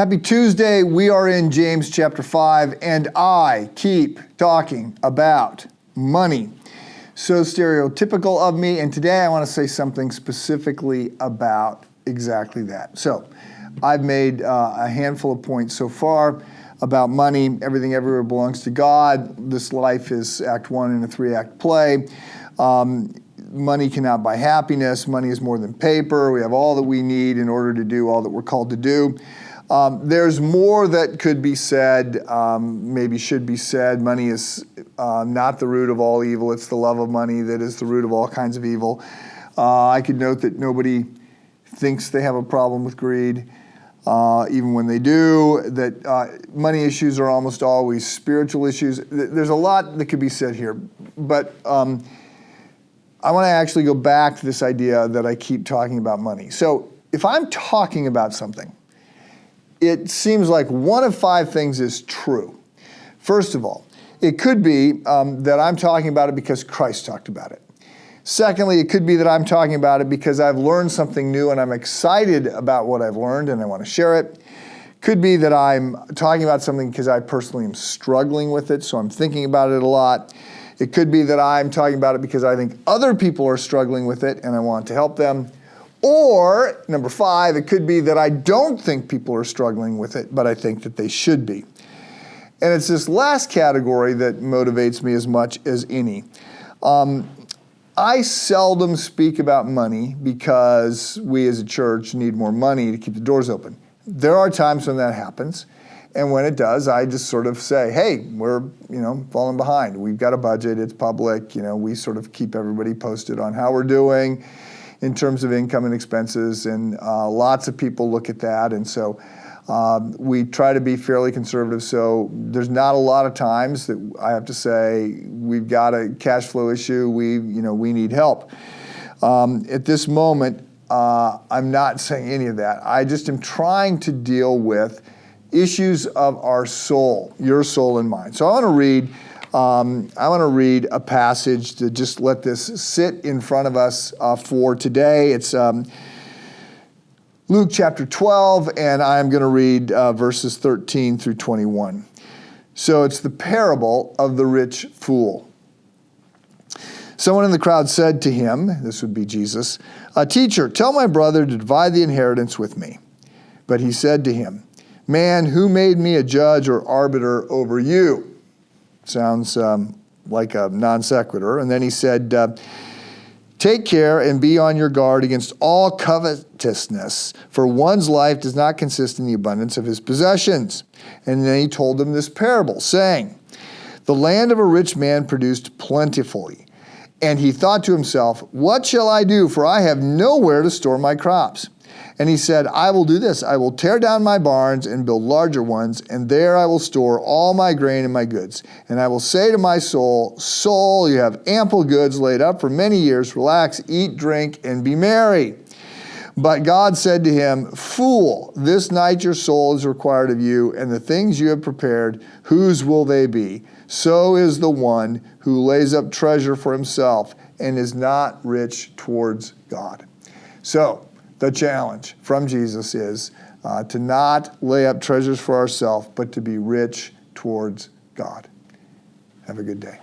Happy Tuesday. We are in James chapter 5, and I keep talking about money. So stereotypical of me, and today I want to say something specifically about exactly that. So I've made a handful of points so far about money. Everything everywhere belongs to God. This life is act one in a three-act play. Money cannot buy happiness. Money is more than paper. We have all that we need in order to do all that we're called to do. There's more that could be said, maybe should be said. Money is not the root of all evil. It's the love of money that is the root of all kinds of evil. I could note that nobody thinks they have a problem with greed, even when they do, that money issues are almost always spiritual issues. There's a lot that could be said here, but I want to actually go back to this idea that I keep talking about money. So if I'm talking about something, it seems like one of five things is true. First of all, it could be that I'm talking about it because Christ talked about it. Secondly, it could be that I'm talking about it because I've learned something new and I'm excited about what I've learned and I want to share it. Could be that I'm talking about something because I personally am struggling with it, so I'm thinking about it a lot. It could be that I'm talking about it because I think other people are struggling with it and I want to help them. Or, number five, it could be that I don't think people are struggling with it, but I think that they should be. And it's this last category that motivates me as much as any. I seldom speak about money because we as a church need more money to keep the doors open. There are times when that happens. And when it does, I just sort of say, hey, we're, falling behind. We've got a budget, it's public, we sort of keep everybody posted on how we're doing in terms of income and expenses, and lots of people look at that, and so we try to be fairly conservative, so there's not a lot of times that I have to say, we've got a cash flow issue, we need help. At this moment, I'm not saying any of that. I just am trying to deal with issues of our soul, your soul and mine. So I want to read a passage to just let this sit in front of us for today. It's Luke chapter 12, and I'm going to read verses 13 through 21. So it's the parable of the rich fool. Someone in the crowd said to him, this would be Jesus, "Teacher, tell my brother to divide the inheritance with me." But he said to him, "Man, who made me a judge or arbiter over you?" Sounds like a non sequitur. And then he said, "Take care and be on your guard against all covetousness, for one's life does not consist in the abundance of his possessions." And then he told them this parable, saying, "The land of a rich man produced plentifully. And he thought to himself, 'What shall I do? For I have nowhere to store my crops.' And he said, 'I will do this. I will tear down my barns and build larger ones, and there I will store all my grain and my goods. And I will say to my soul, Soul, you have ample goods laid up for many years. Relax, eat, drink, and be merry.' But God said to him, 'Fool, this night your soul is required of you, and the things you have prepared, whose will they be? So is the one who lays up treasure for himself and is not rich towards God.'" So, the challenge from Jesus is to not lay up treasures for ourselves, but to be rich towards God. Have a good day.